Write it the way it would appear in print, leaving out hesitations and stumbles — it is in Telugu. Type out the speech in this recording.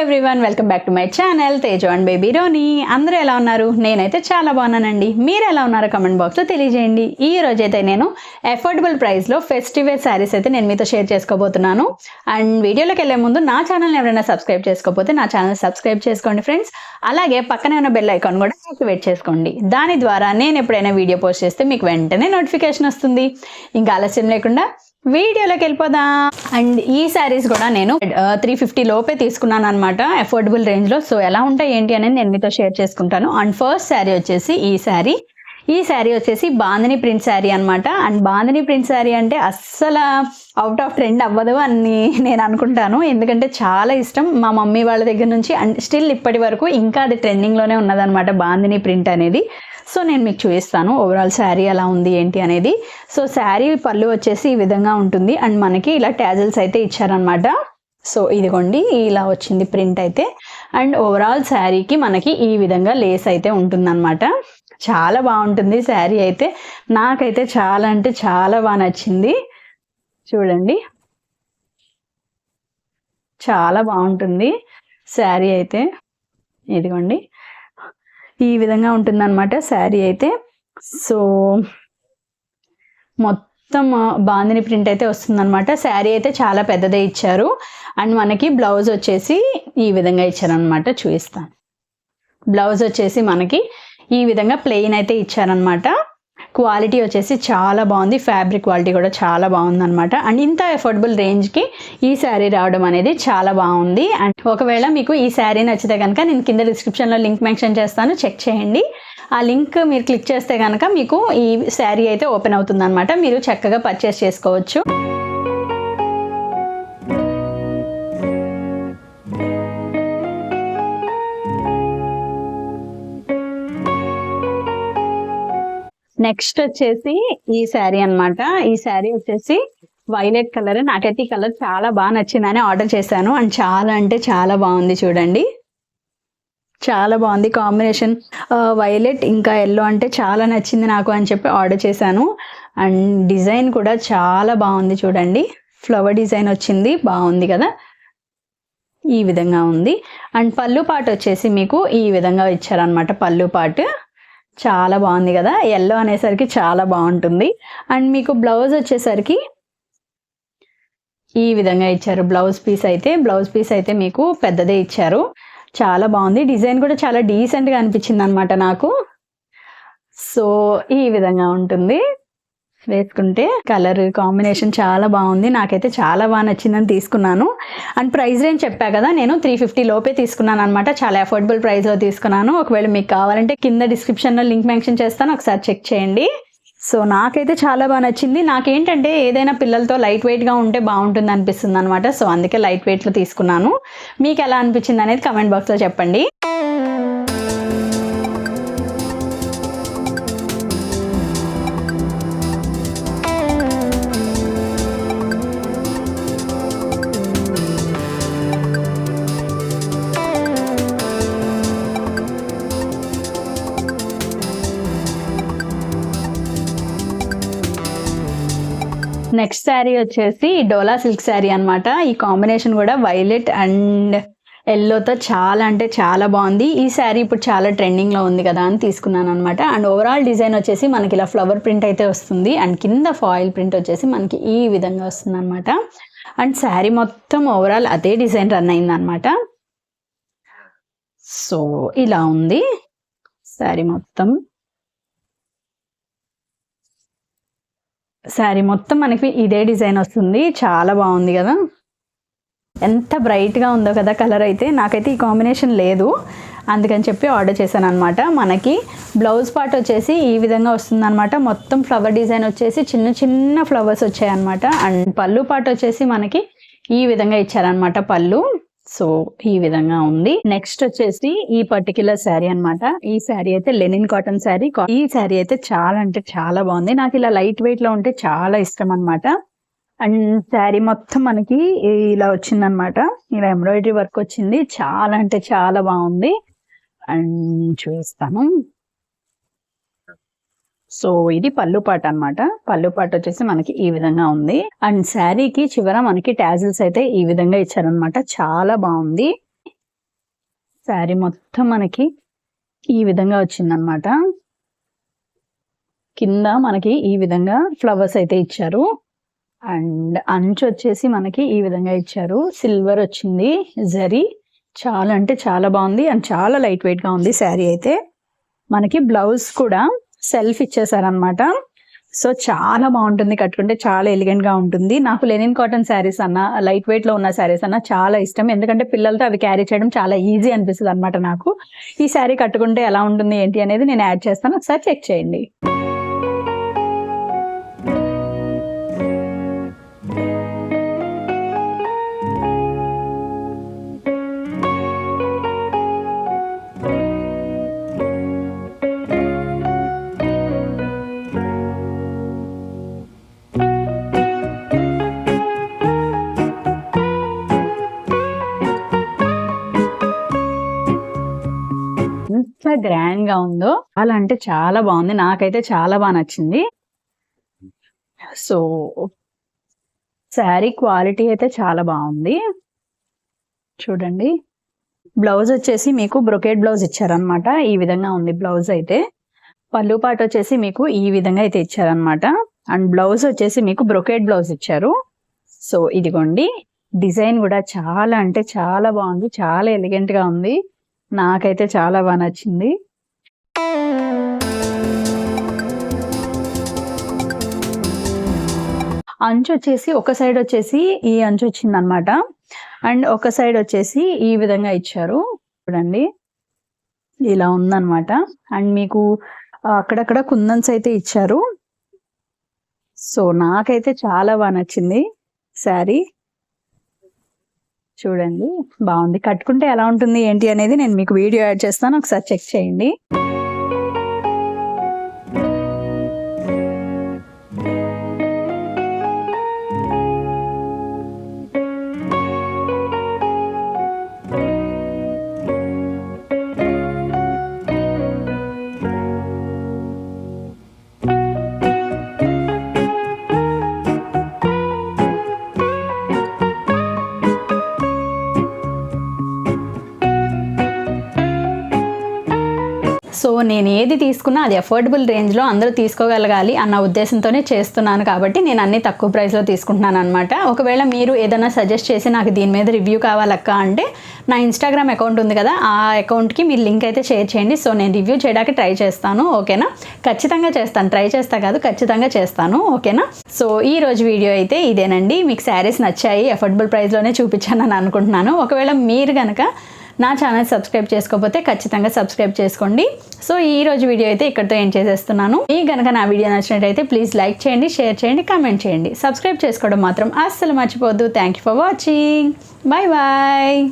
Everyone, welcome back to my channel Teju and baby Roni. అందరూ ఎలా ఉన్నారు? నేనైతే చాలా బాగున్నానండి. మీరు ఎలా ఉన్నారో కమెంట్ బాక్స్లో తెలియజేయండి. ఈ రోజైతే నేను అఫోర్డబుల్ ప్రైస్లో ఫెస్టివల్ శారీస్ అయితే నేను మీతో షేర్ చేసుకోబోతున్నాను. అండ్ వీడియోలోకి వెళ్ళే ముందు నా ఛానల్ని ఎవరైనా సబ్స్క్రైబ్ చేసుకోకపోతే నా ఛానల్ సబ్స్క్రైబ్ చేసుకోండి ఫ్రెండ్స్. అలాగే పక్కనే ఉన్న బెల్ ఐకాన్ కూడా యాక్టివేట్ చేసుకోండి. దాని ద్వారా నేను ఎప్పుడైనా వీడియో పోస్ట్ చేస్తే మీకు వెంటనే నోటిఫికేషన్ వస్తుంది. ఇంకా ఆలస్యం లేకుండా వీడియోలోకి వెళ్ళిపోదాం. అండ్ ఈ శారీస్ కూడా నేను 350 లోపే తీసుకున్నాను అనమాట, అఫోర్డబుల్ రేంజ్లో. సో ఎలా ఉంటాయి ఏంటి అనేది నేను మీతో షేర్ చేసుకుంటాను. అండ్ ఫస్ట్ శారీ వచ్చేసి ఈ శారీ వచ్చేసి బాందిని ప్రింట్ శారీ అనమాట. అండ్ బాందిని ప్రింట్ శారీ అంటే అస్సలు అవుట్ ఆఫ్ ట్రెండ్ అవ్వదు అని నేను అనుకుంటాను, ఎందుకంటే చాలా ఇష్టం మా మమ్మీ వాళ్ళ దగ్గర నుంచి. అండ్ స్టిల్ ఇప్పటి వరకు ఇంకా అది ట్రెండింగ్లోనే ఉన్నదనమాట బాందిని ప్రింట్ అనేది. సో నేను మీకు చూపిస్తాను ఓవరాల్ శారీ ఎలా ఉంది ఏంటి అనేది. సో శారీ పళ్ళు వచ్చేసి ఈ విధంగా ఉంటుంది. అండ్ మనకి ఇలా ట్యాజల్స్ అయితే ఇచ్చారనమాట. సో ఇదిగోండి ఇలా వచ్చింది ప్రింట్ అయితే. అండ్ ఓవరాల్ శారీకి మనకి ఈ విధంగా లేస్ అయితే ఉంటుందన్నమాట. చాలా బాగుంటుంది శారీ అయితే. నాకైతే చాలా అంటే చాలా బాగా నచ్చింది. చూడండి చాలా బాగుంటుంది శారీ అయితే. ఇదిగోండి ఈ విధంగా ఉంటుందన్నమాట శారీ అయితే. సో మొత్తం బాందిని ప్రింట్ అయితే వస్తుందన్నమాట. శారీ అయితే చాలా పెద్దదే ఇచ్చారు. అండ్ మనకి బ్లౌజ్ వచ్చేసి ఈ విధంగా ఇచ్చారనమాట. చూపిస్తాను. బ్లౌజ్ వచ్చేసి మనకి ఈ విధంగా ప్లెయిన్ అయితే ఇచ్చారనమాట. క్వాలిటీ వచ్చేసి చాలా బాగుంది, ఫ్యాబ్రిక్ క్వాలిటీ కూడా చాలా బాగుంది అనమాట. అండ్ ఇంత అఫోర్డబుల్ రేంజ్కి ఈ శారీ రావడం అనేది చాలా బాగుంది. అండ్ ఒకవేళ మీకు ఈ శారీ నచ్చితే కనుక నేను కింద డిస్క్రిప్షన్లో లింక్ మెన్షన్ చేస్తాను, చెక్ చేయండి. ఆ లింక్ మీరు క్లిక్ చేస్తే కనుక మీకు ఈ శారీ అయితే ఓపెన్ అవుతుంది అనమాట. మీరు చక్కగా పర్చేస్ చేసుకోవచ్చు. నెక్స్ట్ వచ్చేసి ఈ శారీ అనమాట. ఈ శారీ వచ్చేసి వైలెట్ కలర్. నాకైతే ఈ కలర్ చాలా బాగా నచ్చిందని ఆర్డర్ చేశాను. అండ్ చాలా అంటే చాలా బాగుంది. చూడండి చాలా బాగుంది కాంబినేషన్. వైలెట్ ఇంకా ఎల్లో అంటే చాలా నచ్చింది నాకు అని చెప్పి ఆర్డర్ చేశాను. అండ్ డిజైన్ కూడా చాలా బాగుంది. చూడండి ఫ్లవర్ డిజైన్ వచ్చింది, బాగుంది కదా, ఈ విధంగా ఉంది. అండ్ పళ్ళు పాటు వచ్చేసి మీకు ఈ విధంగా ఇచ్చారనమాట. పళ్ళు పాటు చాలా బాగుంది కదా, ఎల్లో అనేసరికి చాలా బాగుంటుంది. అండ్ మీకు బ్లౌజ్ వచ్చేసరికి ఈ విధంగా ఇచ్చారు. బ్లౌజ్ పీస్ అయితే మీకు పెద్దదే ఇచ్చారు. చాలా బాగుంది. డిజైన్ కూడా చాలా డీసెంట్గా అనిపించింది అనమాట నాకు. సో ఈ విధంగా ఉంటుంది వేసుకుంటే. కలర్ కాంబినేషన్ చాలా బాగుంది, నాకైతే చాలా బాగా నచ్చిందని తీసుకున్నాను. అండ్ ప్రైస్ రేంజ్ చెప్పా కదా, నేను 350 లోపే తీసుకున్నాను అనమాట. చాలా అఫోర్డబుల్ ప్రైస్లో తీసుకున్నాను. ఒకవేళ మీకు కావాలంటే కింద డిస్క్రిప్షన్లో లింక్ మెన్షన్ చేస్తాను, ఒకసారి చెక్ చేయండి. సో నాకైతే చాలా బాగా నచ్చింది. నాకేంటంటే ఏదైనా పిల్లలతో లైట్ వెయిట్గా ఉంటే బాగుంటుంది అనిపిస్తుంది అనమాట. సో అందుకే లైట్ వెయిట్లో తీసుకున్నాను. మీకు ఎలా అనిపించింది అనేది కమెంట్ బాక్స్లో చెప్పండి. నెక్స్ట్ శారీ వచ్చేసి డోలా సిల్క్ శారీ అనమాట. ఈ కాంబినేషన్ కూడా వైలెట్ అండ్ ఎల్లోతో చాలా అంటే చాలా బాగుంది. ఈ శారీ ఇప్పుడు చాలా ట్రెండింగ్లో ఉంది కదా అని తీసుకున్నాను అనమాట. అండ్ ఓవరాల్ డిజైన్ వచ్చేసి మనకి ఇలా ఫ్లవర్ ప్రింట్ అయితే వస్తుంది. అండ్ కింద ఫాయిల్ ప్రింట్ వచ్చేసి మనకి ఈ విధంగా వస్తుంది అనమాట. అండ్ శారీ మొత్తం ఓవరాల్ అదే డిజైన్ రన్ అయింది అనమాట. సో ఇలా ఉంది శారీ మొత్తం మనకి ఇదే డిజైన్ వస్తుంది. చాలా బాగుంది కదా, ఎంత బ్రైట్గా ఉందో కదా కలర్ అయితే. నాకైతే ఈ కాంబినేషన్ లేదు, అందుకని చెప్పి ఆర్డర్ చేశాను అనమాట. మనకి బ్లౌజ్ పార్ట్ వచ్చేసి ఈ విధంగా వస్తుంది అనమాట. మొత్తం ఫ్లవర్ డిజైన్ వచ్చేసి చిన్న చిన్న ఫ్లవర్స్ వచ్చాయి అనమాట. అండ్ పళ్ళు పార్ట్ వచ్చేసి మనకి ఈ విధంగా ఇచ్చారనమాట పళ్ళు. సో ఈ విధంగా ఉంది. నెక్స్ట్ వచ్చేసి ఈ పర్టిక్యులర్ శారీ అనమాట. ఈ శారీ అయితే లెనిన్ కాటన్ శారీ. ఈ శారీ అయితే చాలా అంటే చాలా బాగుంది. నాకు ఇలా లైట్ వెయిట్ లో ఉంటే చాలా ఇష్టం అనమాట. అండ్ శారీ మొత్తం మనకి ఇలా వచ్చిందనమాట. ఇలా ఎంబ్రాయిడరీ వర్క్ వచ్చింది. చాలా అంటే చాలా బాగుంది. అండ్ చూస్తాను. సో ఇది పళ్ళు పాట అన్నమాట. పళ్ళు పాట వచ్చేసి మనకి ఈ విధంగా ఉంది. అండ్ శారీకి చివర మనకి టాజిల్స్ అయితే ఈ విధంగా ఇచ్చారనమాట. చాలా బాగుంది. శారీ మొత్తం మనకి ఈ విధంగా వచ్చిందనమాట. కింద మనకి ఈ విధంగా ఫ్లవర్స్ అయితే ఇచ్చారు. అండ్ అంచు వచ్చేసి మనకి ఈ విధంగా ఇచ్చారు. సిల్వర్ వచ్చింది జరీ. చాలా అంటే చాలా బాగుంది అండ్ చాలా లైట్ వెయిట్గా ఉంది శారీ అయితే. మనకి బ్లౌజ్ కూడా సెల్ఫ్ ఇచ్చేసారనమాట. సో చాలా బాగుంటుంది, కట్టుకుంటే చాలా ఎలిగెంట్గా ఉంటుంది. నాకు లెనిన్ కాటన్ శారీస్ అన్న, లైట్ వెయిట్లో ఉన్న శారీస్ అన్న చాలా ఇష్టం. ఎందుకంటే పిల్లలతో అవి క్యారీ చేయడం చాలా ఈజీ అనిపిస్తుంది అనమాట నాకు. ఈ శారీ కట్టుకుంటే ఎలా ఉంటుంది ఏంటి అనేది నేను యాడ్ చేస్తాను, ఒకసారి చెక్ చేయండి. ఎంత గ్రాండ్ గా ఉందో, చాలా అంటే చాలా బాగుంది. నాకైతే చాలా బాగా నచ్చింది. సో శారీ క్వాలిటీ అయితే చాలా బాగుంది. చూడండి, బ్లౌజ్ వచ్చేసి మీకు బ్రొకేట్ బ్లౌజ్ ఇచ్చారనమాట. ఈ విధంగా ఉంది బ్లౌజ్ అయితే. పళ్ళు పాట వచ్చేసి మీకు ఈ విధంగా అయితే ఇచ్చారనమాట. అండ్ బ్లౌజ్ వచ్చేసి మీకు బ్రొకేట్ బ్లౌజ్ ఇచ్చారు. సో ఇదిగోండి, డిజైన్ కూడా చాలా అంటే చాలా బాగుంది, చాలా ఎలిగెంట్ గా ఉంది. నాకైతే చాలా బాగా నచ్చింది. అంచు వచ్చేసి ఒక సైడ్ వచ్చేసి ఈ అంచు వచ్చింది అనమాట. అండ్ ఒక సైడ్ వచ్చేసి ఈ విధంగా ఇచ్చారు. చూడండి, ఇలా ఉందన్నమాట. అండ్ మీకు అక్కడక్కడ కుందన్స్ అయితే ఇచ్చారు. సో నాకైతే చాలా బాగా నచ్చింది శారీ. చూడండి, బాగుంది. కట్టుకుంటే ఎలా ఉంటుంది ఏంటి అనేది నేను మీకు వీడియో యాడ్ చేస్తాను, ఒకసారి చెక్ చేయండి. సో నేను ఏది తీసుకున్నా అది అఫోర్డబుల్ రేంజ్లో అందరూ తీసుకోగలగాలి అన్న ఉద్దేశంతోనే చేస్తున్నాను, కాబట్టి నేను అన్ని తక్కువ ప్రైస్లో తీసుకుంటున్నాను అనమాట. ఒకవేళ మీరు ఏదైనా సజెస్ట్ చేసి నాకు దీని మీద రివ్యూ కావాలక్క అంటే నా ఇన్స్టాగ్రామ్ అకౌంట్ ఉంది కదా, ఆ అకౌంట్కి మీరు లింక్ అయితే షేర్ చేయండి. సో నేను రివ్యూ చేయడానికి ట్రై చేస్తాను, ఓకేనా? ఖచ్చితంగా చేస్తాను, ట్రై చేస్తా కాదు, ఖచ్చితంగా చేస్తాను, ఓకేనా? సో ఈ రోజు వీడియో అయితే ఇదేనండి. మీకు శారీస్ నచ్చాయి, అఫోర్డబుల్ ప్రైస్లోనే చూపించానని అనుకుంటున్నాను. ఒకవేళ మీరు కనుక నా ఛానల్ సబ్స్క్రైబ్ చేసుకోకపోతే ఖచ్చితంగా సబ్స్క్రైబ్ చేసుకోండి. సో ఈ రోజు వీడియో అయితే ఇక్కడితో ఎండ్ చేసేస్తున్నాను. మీకు కనుక నా వీడియో నచ్చినట్టయితే ప్లీజ్ లైక్ చేయండి, షేర్ చేయండి, కామెంట్ చేయండి. సబ్స్క్రైబ్ చేసుకోవడం మాత్రం అస్సలు మర్చిపోవద్దు. Thank you for watching. Bye bye.